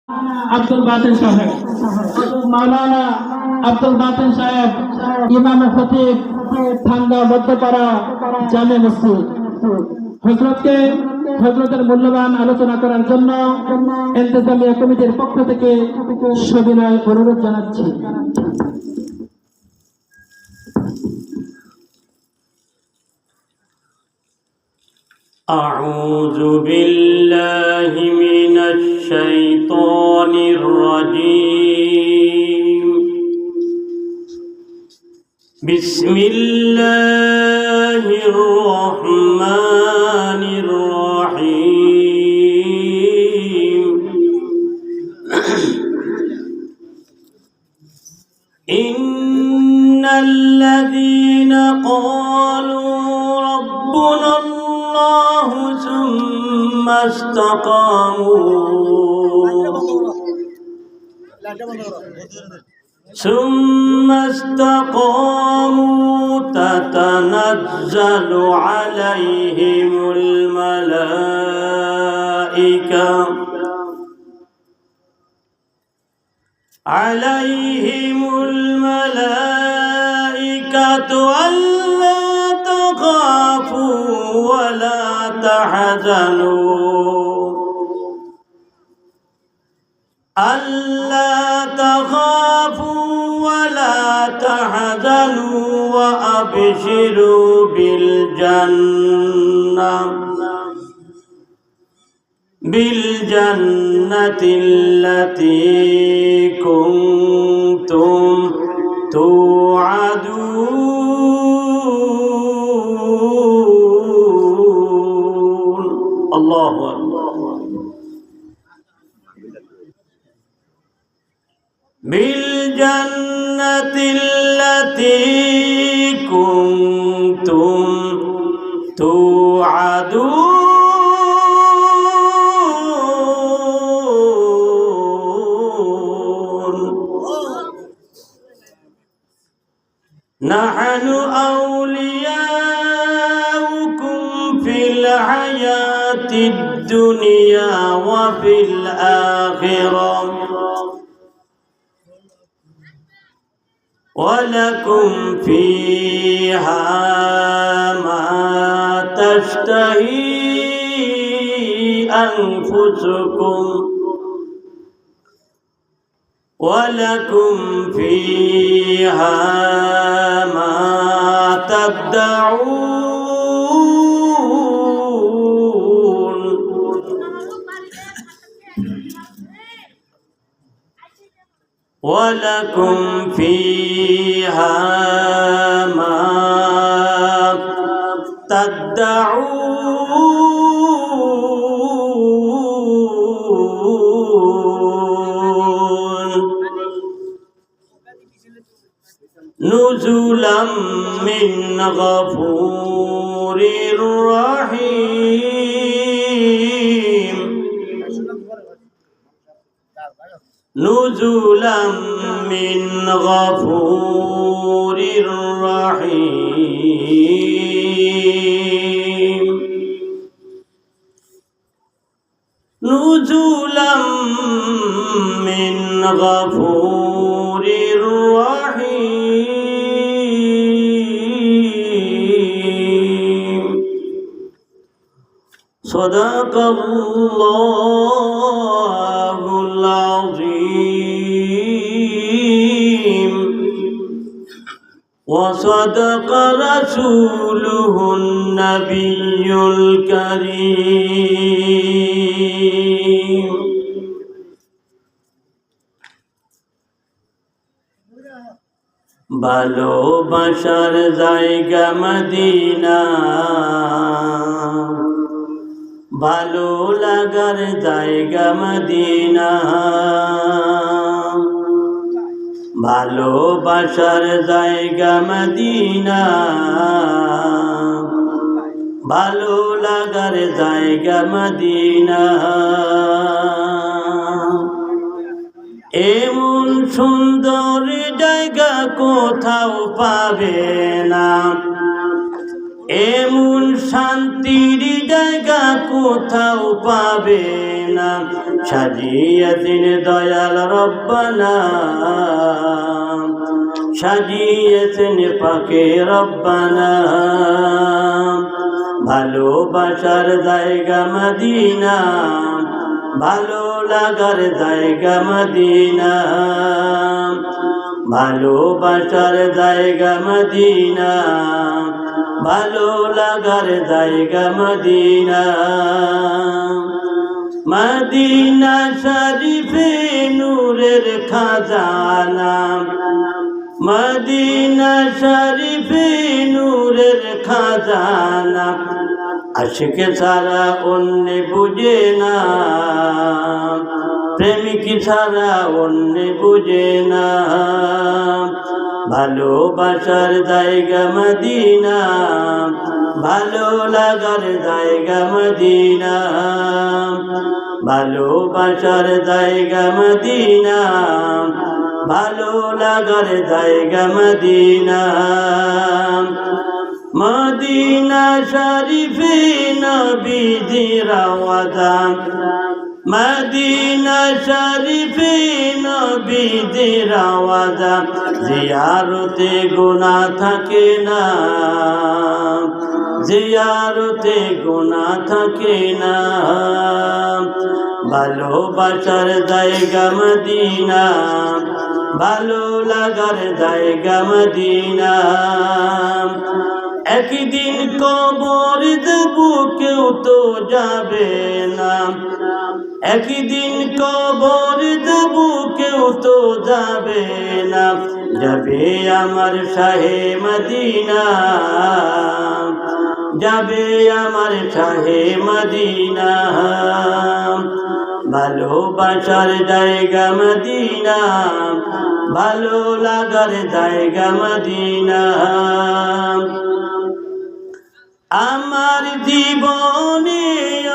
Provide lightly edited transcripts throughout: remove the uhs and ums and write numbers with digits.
আব্দুল বাতিন সাহেব, মাওলানা আব্দুল বাতিন সাহেব, ইমাম খতিব, ঠান্ডা মধ্যপাড়া জামে মসজিদ। হযরতের মূল্যবান আলোচনা করার জন্য ইন্তেজামিয়া কমিটির পক্ষ থেকে সবিনয় অনুরোধ জানাচ্ছি। أعوذ بالله من الشيطان الرجيم. بسم الله الرحمن الرحيم. إن الذين قالوا ربنا الله ثم استقاموا تتنزل عليهم الملائكة ألا تخافوا ولا تحزنوا وأبشروا بالجنة التي كنتم توعدون. الله أكبر. بالجنة التي كنتم توعدون. نحن أولياؤكم في الحياة الدنيا وفي الآخرة ولكم فيها ما تشتهي أنفسكم ولكم فيها ما تدعون. ولكم فيها ما تدعون. نزلا من غفور رحيم. نزلا من غفور رحيم. نزلا من غفور رحيم. صدق الله العظيم وصدق رسوله النبي الكريم. ভালোবাসার জায়গা মদিনা, ভালো লাগার জায়গা মদিনা, ভালোবাসার জায়গা মদিনা, ভালো লাগার জায়গা মদিনা। এমন সুন্দর জায়গা কোথাও পাবে না, এমন শান্তির জায়গা কোথাও পাবে না। সাজিয়েছেন দয়াল রব্বানা, সাজিয়েছেন পাকে রব্বানা। ভালোবাসার জায়গা মদিনা, ভালো লাগার জায়গা মদিনা, ভালোবাসার জায়গা মদিনা, ভালো লাগার জায়গা মদিনা। মদিনা শরীফে নূরের খাজানা, মদিনা শরীফে নূরের খাজানা। আশিক ছাড়া অন্য বুঝে না, প্রেমিক ছাড়া অন্য বুঝে না। ভালোবাসার জায়গা মদিনা, ভালো লাগার জায়গা মদিনা, ভালোবাসার জায়গা মদিনা, ভালো লাগার জায়গা মদিনা। মদিনা শরীফে নবীজির ওয়াদা, মদিনা শরীফে নবীজির ওয়াদা। জিয়ারতে গুনাহ থাকে না, জিয়ারতে গুনাহ থাকে না। ভালোবাসার জায়গা মদিনা, ভালো লাগার জায়গা মদিনা। একদিন কবর দেব কেউ তো যাবে না, একদিন কবর দেব কেউ তো যাবে না। যাবে আমার শাহে মদিনা, যাবে আমার শাহে মদিনা। ভালোবাসার জায়গা মদিনা, ভালো লাগার জায়গা মদিনা। আমার জীবনে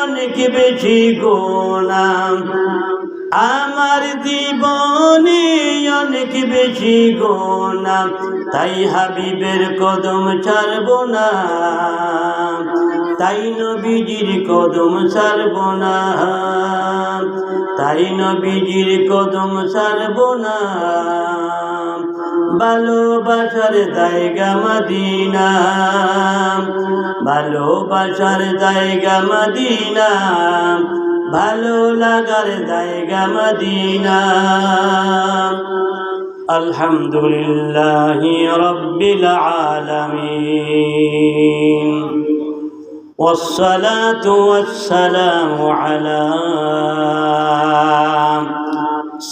অনেক বেশি গুনাহ, আমার জীবনে অনেক বেশি গুনাহ। তাই হাবিবের কদম ছাড়ব না, তাই নবীজির কদম ছাড়ব না, তাই নবীজির কদম ছাড়ব না। ভালোবাসার জায়গা মদিনা, ভালোবাসার জায়গা মদিনা, ভালো লাগার জায়গা মদিনা। আলহামদুলিল্লাহি রাব্বিল আলামিন, والصلاة والسلام على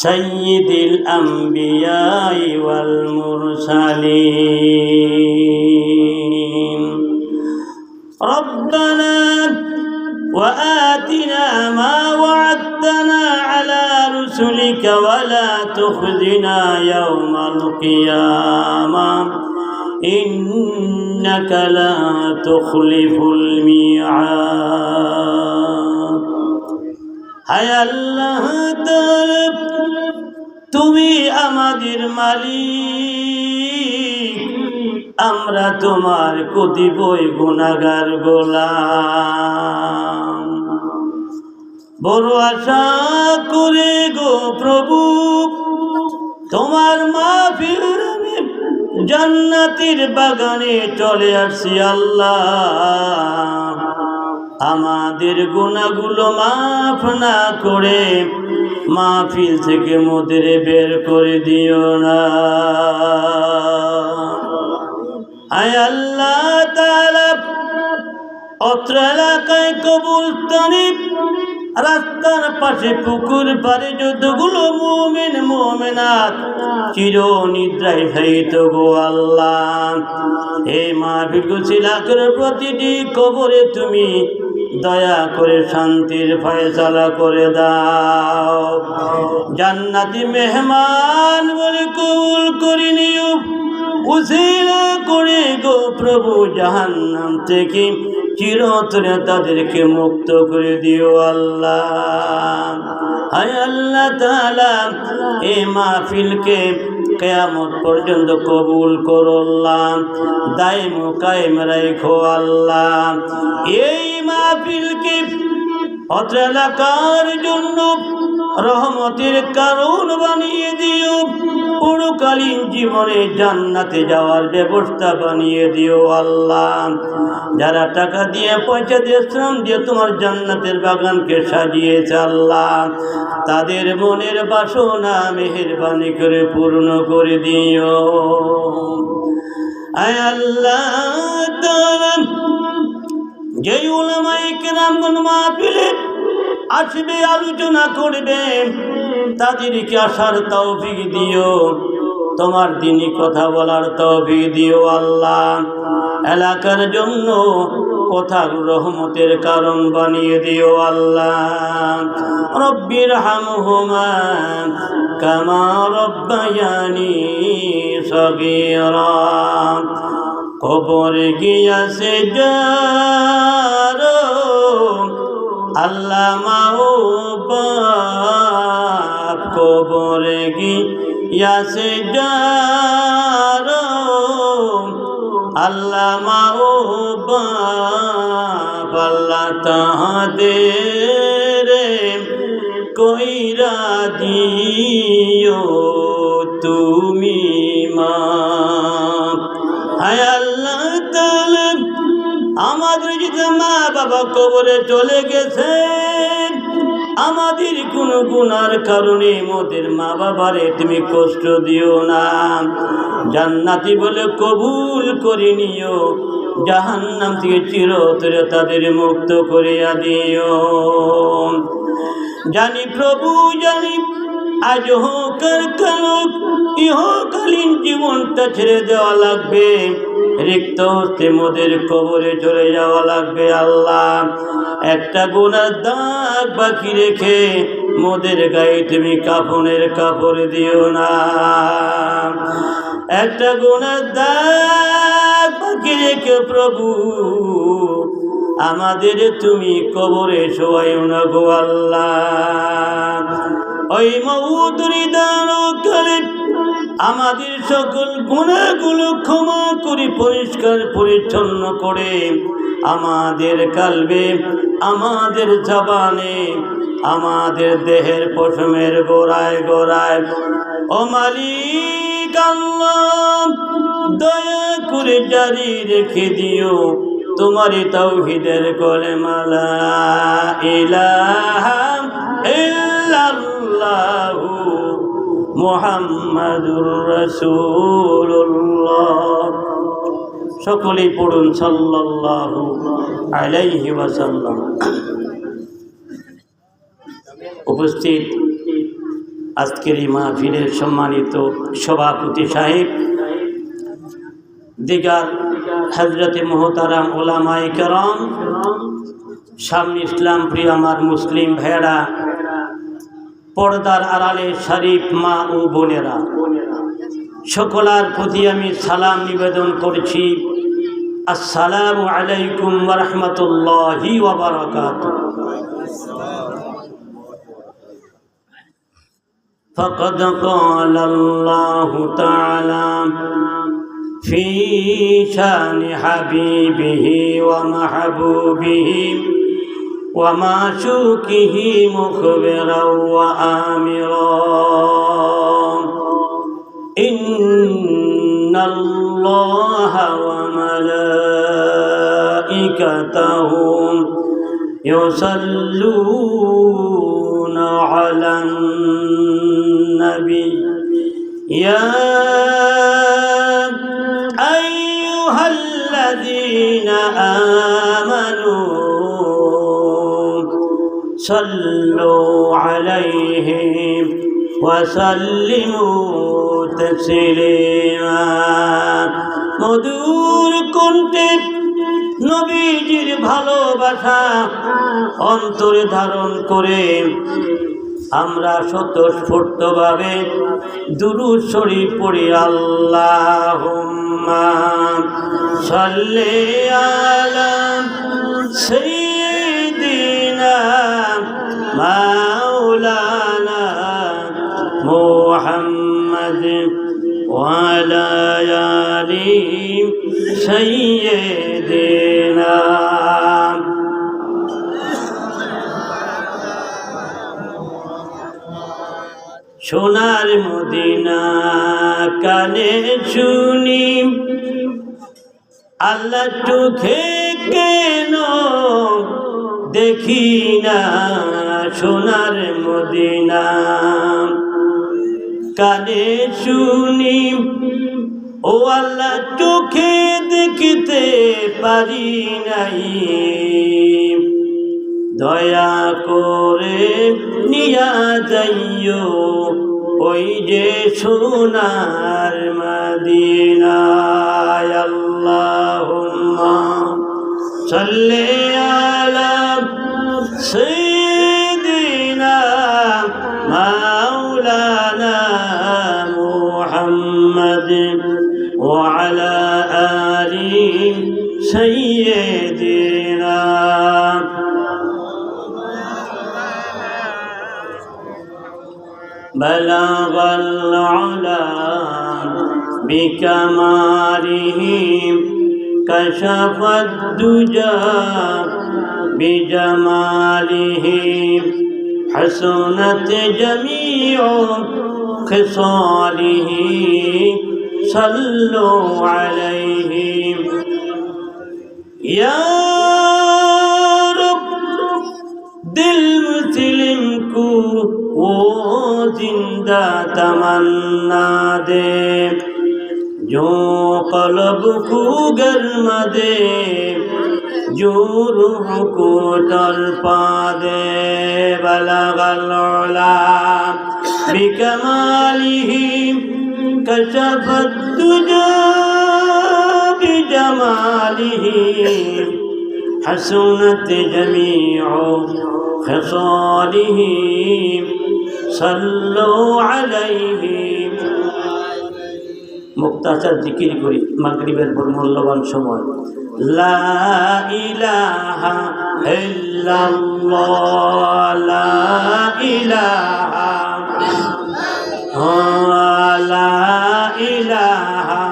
سيد الأنبياء والمرسلين. ربنا وآتنا ما وعدتنا على رسلك ولا تخزنا يوم القيامة إنك لا تخلف الميعاد. হায় আল্লাহ তাআলা, তুমি আমাদের মালিক, আমরা তোমার কতিপয় গুনাহগার গোলাম। বড় আশা করে গো প্রভু তোমার মাহফিল জান্নাতের বাগানে চলে আসছি আল্লাহ। আমাদের গুনাহগুলো মাফ না করে মাহফিল থেকে মোদের বের করে দিও না। আয় আল্লাহ তাআলা, অত্র এলাকায় কবরস্থানে, রাস্তার পাশে, পুকুর পাড়ে যতগুলো মুমিন মুমিনাত চির নিদ্রায় শায়িত গো আল্লাহ, এই মাহফিল গুছিলা করে প্রতিটি কবরে তুমি দয়া করে শান্তির ফয়সালা করে দাও। জান্নাতি মেহমান বলে কবুল করে নিও, উসিলা করে গো প্রভু জাহান্নাম থেকে চিরতরে তাদেরকে মুক্ত করে দিও আল্লাহ। হায় আল্লাহ তাআলা, এই মাহফিলকে কিয়ামত পর্যন্ত কবুল করো আল্লাহ, দাইম ও কায়েম রাখো আল্লাহ। এই মাহফিলকে অত্র এলাকার জন্য রহমতের কারণ বানিয়ে দিও, পরকালীন জীবনে জান্নাতে যাওয়ার ব্যবস্থা বানিয়ে দিও আল্লাহ। যারা টাকা দিয়ে পয়সা দিয়ে শ্রম দিয়ে তোমার জান্নাতের বাগানকে সাজিয়েছে আল্লাহ, তাদের মনের বাসনা মেহেরবানি করে পূর্ণ করে দিও। আয় আল্লাহ তাআলা, যে উলামায়ে কেরামগণ মাহফিলে আসবে, আলোচনা করবে, তাদেরকে আসার তৌফিক দিও, তোমার দ্বীনি কথা বলার তৌফিক দিও আল্লাহ। এলাকার জন্য কথার রহমতের কারণ বানিয়ে দিও আল্লাহ। রব্বির হামহুমা কামা রব্বায়ানি সগীরা। কবরে গিয়াছে যার আল্লাহ মাও বাপ, কবরে গিয়াছে যার আল্লাহ মাও বাপ, আল্লাহ তাহাদের কইরা দিও তুমি মা। হায় আল্লাহ তাআলা, আমাদের যে মা বাবা কবরে চলে গেছে, আমাদের কোনো গুনার কারণে মোদের মা বাবারে তুমি কষ্ট দিও না, জান্নাতি বলে কবুল করে নিও, জাহান্নাম থেকে চিরতরে তাদের মুক্ত করিয়া দিও। জানি প্রভু জানি, আজ হোক আর কাল ইহকালীন জীবনটা ছেড়ে দেওয়া লাগবে, রিক্ত হতে মোদের কবরে চলে যাওয়া লাগবে আল্লাহ। একটা গুনার দাগ বাকি রেখে মোদের গায়ে তুমি কাফনের কাপড় দিও না, একটা গুনার দাগ বাকি রেখে প্রভু আমাদের তুমি কবরে শোয়াইও না গো আল্লাহ। ওই মউতুরি দানকালে আমাদের সকল গুনাহগুলো ক্ষমা করে পরিষ্কার পরিচ্ছন্ন করে আমাদের কালবে, আমাদের জবানে, আমাদের দেহের পশমের গোড়ায় গোড়ায় ও মালিক আল্লাহ দয়া করে জারি রেখে দিও তোমারই তাওহীদের কলেমা লা ইলাহা ইল্লাল্লাহু মুহাম্মাদুর রাসূলুল্লাহ। সকলেই পড়ুন সাল্লাল্লাহু আলাইহি ওয়াসাল্লাম। উপস্থিত আজকের এই মাহফিলের সম্মানিত সভাপতি সাহেব, দিগার হযরতে মুহতারাম উলামায়ে কেরাম, সামনে ইসলাম প্রিয় আমার মুসলিম ভাইয়েরা, পর্দার আড়ালে শরীফ মা ও বোনেরা, সকলের প্রতি আমি সালাম নিবেদন করছি। আসসালামু আলাইকুম ওয়া রাহমাতুল্লাহি ওয়া বারাকাতুহু। فقد قال الله تعالى في شان حبيبه ومحبوبه ومعشوقه مخبرا وآمرا: إن الله وملائكته يصلون على النبي يا أيها الذين آمنوا صلوا عليه وسلموا تسليما। মধুর কণ্ঠে নবীজির ভালোবাসা অন্তরে ধারণ করে আমরা স্বতঃস্ফূর্তভাবে দুরূদ শরীফ পড়ি। আল্লাহুম্মা সাল্লি আলা সাইয়্যিদিনা মাওলানা মুহাম্মাদ ওয়া আলা আলি সাইয়্যিদিনা। সোনার মদিনা কানে শুনি, আল্লাহ চোখে কেন দেখি না সোনার মদিনা, কানে শুনি ও আল্লাহ চোখে দেখিতে পারি নাই, দয়া করে নিয়া যাইও ওই যে সোনার মদিনা। আল্লাহুম্মা সাল্লি আলা সাইয়্যিদিনা মাওলানা মুহাম্মাদ ওয়া আলা আলি সাইয়্যিদিনা। بلغ العلا بكماله كشف الدجى بجماله حسنت جميع خصاله صلوا عليه يا رب दिल मुस्लिम को वो जिंदा तमन्ना दे, जो कल्ब को गर्मा दे, जो रूह को तड़पा दे। बलगल उला बिकमालिही कशफत दुजा बिजमालिही حسنت جميع خصاله صلوا عليه। মুক্তাচার জিকির করি মাগরিবের পর মূল্যবান সময়। লা ইলাহা ইল্লাল্লাহ, লা ইলাহা, লা ইলাহা,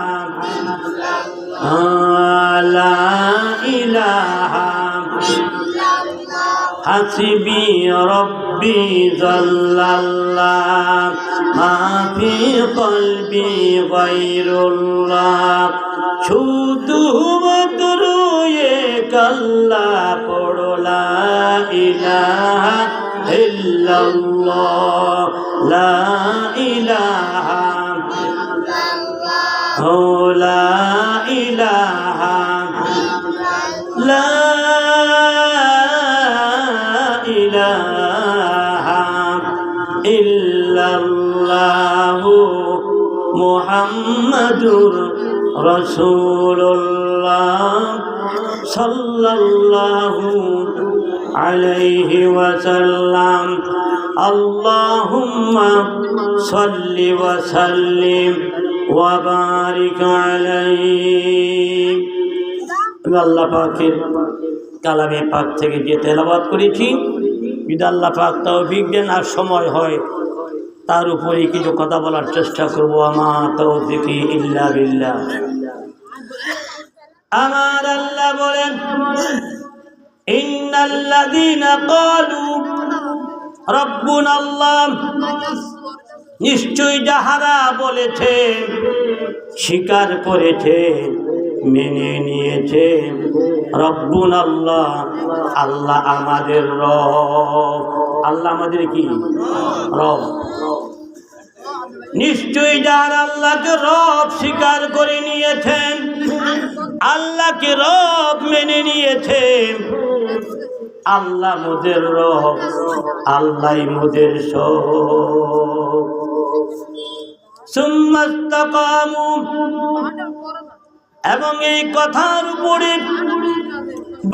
লা ইলাহা হাসবি রব্বি জাল্লাল্লাহ মা ফি কলবি গায়রুল্লাহ। শুধু মাত্র এক আল্লাহ পড়ো লা ইলাহা ইল্লাল্লাহ, লা ইলাহা, ও লা ইলাহা, লা ইলাহা ইল্লাল্লাহু মুহাম্মাদুর রাসূলুল্লাহ সাল্লাল্লাহু আলাইহি ওয়াসাল্লাম। আল্লাহুম্মা সাল্লি ওয়া সাল্লিম ওয়া বারিক আলাইহি। আল্লাহ পাকের কালামে পাক থেকে যে তেলাওয়াত করেছি, যদি আল্লাহ পাক তৌফিক দেন আর সময় হয় তার উপরে কিছু কথা বলার চেষ্টা করবো। আমা তৌফিকি ইল্লা বিল্লাহ। আমার আল্লাহ বলেন, ইন্নাল্লাযীনা ক্বালু রাব্বুনাল্লাহ, নিশ্চয় যাহারা বলেছে, স্বীকার করেছে, মেনে নিয়েছে, রব্বুনাল্লাহ, আল্লাহ আমাদের রব। আল্লাহ আমাদের কি রব। নিশ্চয়ই যারা আল্লাহকে রব স্বীকার করে নিয়েছেন, আল্লাহকে রব মেনে নিয়েছেন, আল্লাহ মোদের রব, আল্লাহ মোদের সব। সুম্মাস্তাকামু, এবং এই কথার উপরে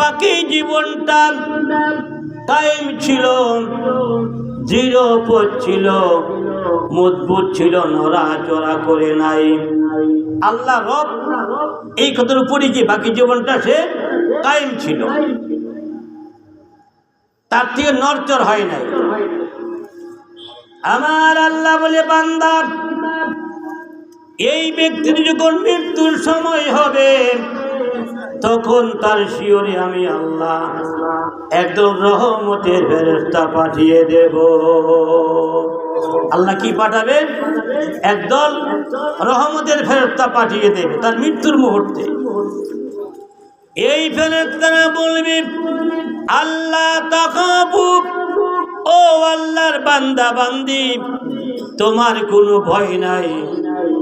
বাকি জীবনটা কায়েম ছিল, দৃঢ় ছিল, মজবুত ছিল, নড়াচড়া করে নাই। আল্লাহ রব, এই কথার উপরে কি বাকি জীবনটা সে কায়েম ছিল, তার থেকে নড়চড় হয় নাই। আমার আল্লাহ বলে, বান্দা, এই ব্যক্তির যখন মৃত্যুর সময় হবে, তখন তার শিয়রে আমি আল্লাহ একদম রহমতের ফেরেশতা পাঠিয়ে দেব। আল্লাহ কি পাঠাবে? একদল রহমতের ফেরেশতা পাঠিয়ে দেবে তার মৃত্যুর মুহূর্তে। এই ফেরেশতারা বলবে, আল্লাহ তাখাফু, ও আল্লাহর বান্দা বান্দি, তোমার কোনো ভয় নাই,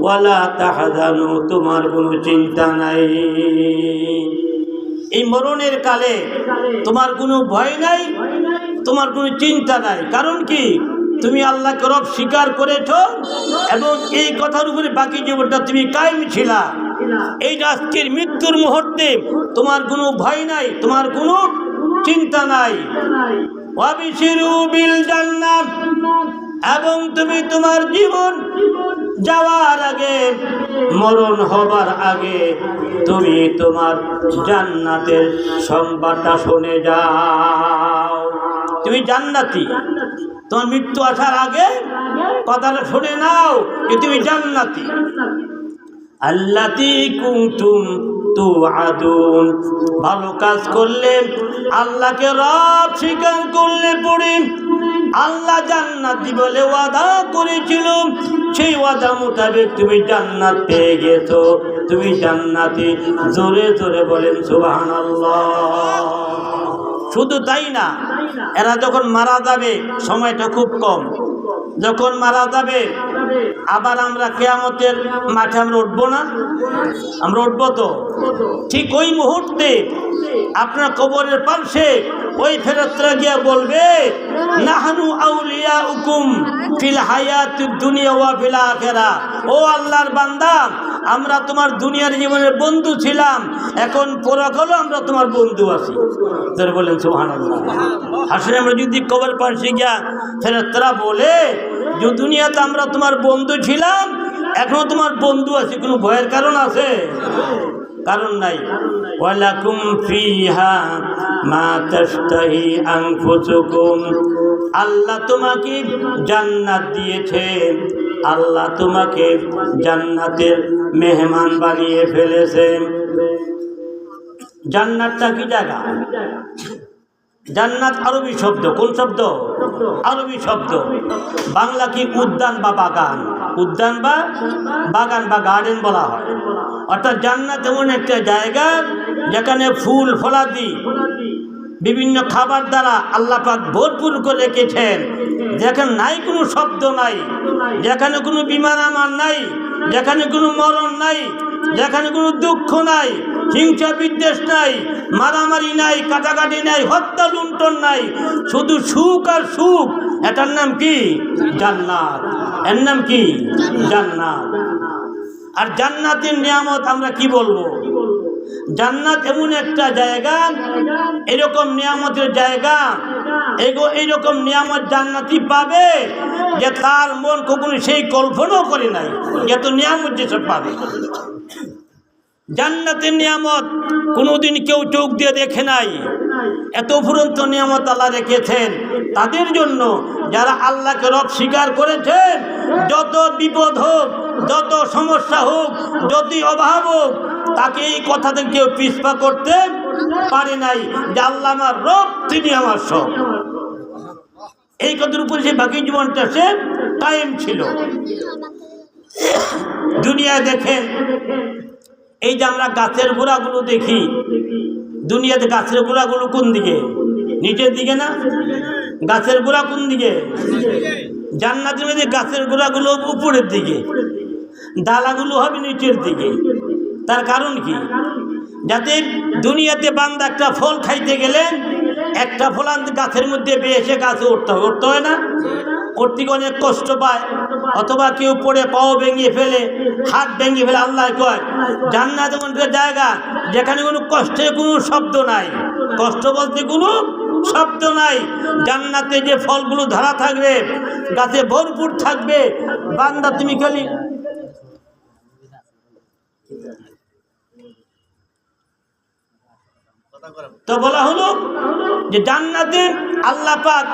ওয়ালা তাহজানু, তোমার কোনো চিন্তা নাই। এই মরণের কালে তোমার কোনো ভয় নাই, তোমার কোনো চিন্তা নাই। কারণ কি? তুমি আল্লাহকে রব স্বীকার করেছ এবং এই কথার উপরে বাকি জীবনটা তুমি কায়েম ছিলা। এই আজকের মৃত্যুর মুহূর্তে তোমার কোনো ভয় নাই, তোমার কোনো চিন্তা নাই। ওয়াবিশিরু বিল জান্নাত, এবং তুমি তোমার জীবন যাওয়ার আগে, মরণ হবার আগে তুমি তোমার জান্নাতের সংবাদটা শুনে যাও। তুমি জান্নাতি, তোমার মৃত্যু আসার আগে কথাটা শুনে নাও যে তুমি জান্নাতি। আল্লাতী কুনতুম তুআদুন, ভালো কাজ করলে, আল্লাহকে রব স্বীকার করলে পড়ে আল্লাহ জান্নাতি বলে ওয়াদা করেছিল, সেই ওয়াদা মোতাবেক তুমি জান্নাত পেয়ে গেছো, তুমি জান্নাতি। জোরে জোরে বলেন সুবহানাল্লাহ। শুধু তাই না, এরা যখন মারা যাবে, সময়টা খুব কম, যখন মারা যাবে আবার আমরা কিয়ামতের মাঠে আমরা উঠবো না? আমরা উঠবো তো। ঠিক ওই মুহূর্তে আপনার কবরের পাশে ওই ফেরেশতারা গিয়ে বলবে, নাহনু আউলিয়াউকুম ফিল হায়াতিদ দুনিয়া ওয়া ফিল আখিরাহ, ও আল্লাহর বান্দা, আমরা তোমার দুনিয়ার জীবনের বন্ধু ছিলাম, এখন পরকালে আমরা তোমার বন্ধু আছি। তারা বলেন সুবহানাল্লাহ। আসলে আমরা যদি কবর পাশে গিয়া ফেরেশতারা বলে যে দুনিয়াতে আমরা তোমার বন্ধু ছিলাম, এখনো তোমার বন্ধু আছি, কোনো ভয়ের কারণ আছে? কারণ নাই। ওয়ালাকুম ফিহা মা তাশতাহি আনফুসুকুম, আল্লাহ তোমাকে জান্নাত দিয়েছেন, আল্লাহ তোমাকে জান্নাতের মেহমান বানিয়ে ফেলেছেন। জান্নাতটা কি জায়গা? জান্নাত আরবি শব্দ। কোন শব্দ? আরবি শব্দ। বাংলা কি? উদ্যান বা বাগান। উদ্যান বা বাগান বা গার্ডেন বলা হয়। অর্থাৎ জান্নাত এমন একটা জায়গা যেখানে ফুল ফলাদি বিভিন্ন খাবার দ্বারা আল্লাহ পাক ভরপুর করে রেখেছেন, যেখানে নাই কোনো শব্দ নাই, যেখানে কোনো বিমান আমার নাই, যেখানে কোনো মরণ নাই, যেখানে কোনো দুঃখ নাই, হিংসা বিদ্বেষ নাই, মারামারি নাই, কাটাকাটি নাই, হত্যা লুণ্ঠন নাই, শুধু সুখ আর সুখ। এটার নাম কি? জান্নাত। এর নাম কি? জান্নাত। আর জান্নাতের নিয়ামত আমরা কি বলবো? জান্নাত এমন একটা জায়গা, এরকম নিয়ামতের জায়গা, এইরকম নিয়ামত জান্নাতি পাবে যে তার মন কখনো সেই কল্পনাও করে নাই এত নিয়ামত যেসব পাবে। জান্নাতের নিয়ামত কোনোদিন কেউ চোখ দিয়ে দেখে নাই, এত ফুরন্ত নিয়ামত আল্লাহ রেখেছেন তাদের জন্য যারা আল্লাহকে রব স্বীকার করেছেন। যত বিপদ হোক, যত সমস্যা হোক, যতই অভাব হোক, তাকে এই কথা থেকে কেউ পিছপা করতে পারে নাই যে আল্লাহ আমার রব, তিনি আমার সব। এই কথার উপরে সে বাকি জীবনটা সে কায়েম ছিল। দুনিয়ায় দেখেন, এই যে আমরা গাছের গোড়াগুলো দেখি, দুনিয়াতে গাছের গোড়াগুলো কোন দিকে? নিচের দিকে না? গাছের গোড়া কোন দিকে? জান্নাতের মধ্যে গাছের গোড়াগুলো উপরের দিকে, ডালাগুলো হবে নিচের দিকে। তার কারণ কি? যাতে দুনিয়াতে বান্দা একটা ফল খাইতে গেলে একটা ফলান গাছের মধ্যে বেয়ে এসে গাছে উঠতে হয়, উঠতে হয় না? উঠতে অনেক কষ্ট পায়, অথবা কেউ পড়ে পাও ভেঙে ফেলে, হাত ভেঙে ফেলে। আল্লাহ কয় জান্নাত এমন একটা জায়গা যেখানে কোনো কষ্টের কোনো শব্দ নাই, কষ্ট বলতে কোনো শব্দ নাই। জান্নাতে যে ফলগুলো ধরা থাকবে, গাছে ভরপুর থাকবে, বান্দা তুমি খালি তো বলা হলো যে জান্নাতে আল্লাহ পাক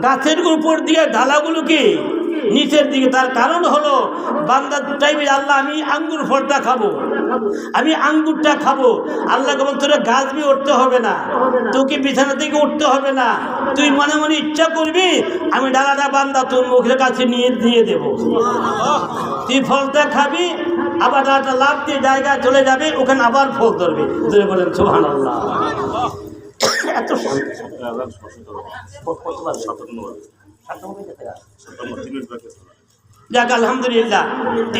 গাছের উপর দিয়ে ডালাগুলোকে নিচের দিকে, তার কারণ হলো বান্দা চাইবে আল্লাহ আমি আঙ্গুর ফলটা খাবো, আমি আঙ্গুরটা খাবো। আল্লাহকে বলতে তোরা গাছ দিয়ে উঠতে হবে না, তোকে বিছানা থেকে উঠতে হবে না, তুই মনে মনে ইচ্ছা করবি আমি ডালাটা বান্দা তোর মুখের কাছে নিয়ে দিয়ে দেবো, তুই ফলটা খাবি, আবার ডালাটা লাভ দিয়ে জায়গায় চলে যাবে, ওখানে আবার ফল ধরবে। ধরে বলেন সুবহানাল্লাহ। এত যাক আলহামদুলিল্লাহ,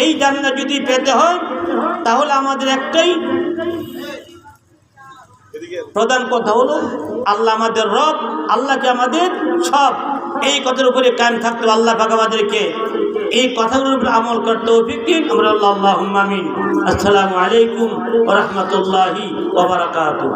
এই জান্নাত যদি পেতে হয় তাহলে আমাদের একটাই প্রধান কথা হলো আল্লাহ আমাদের রব, আল্লাহকে আমাদের সব, এই কথার উপরে কায়েম থাকতে হবে। আল্লাহ পাক আমাদেরকে এই কথাগুলোর উপরে আমল করতে তৌফিক দিন। আমরা আল্লাহুম্মা আমিন। আসসালামু আলাইকুম ওয়া রাহমাতুল্লাহি ওয়া বারাকাতুহু।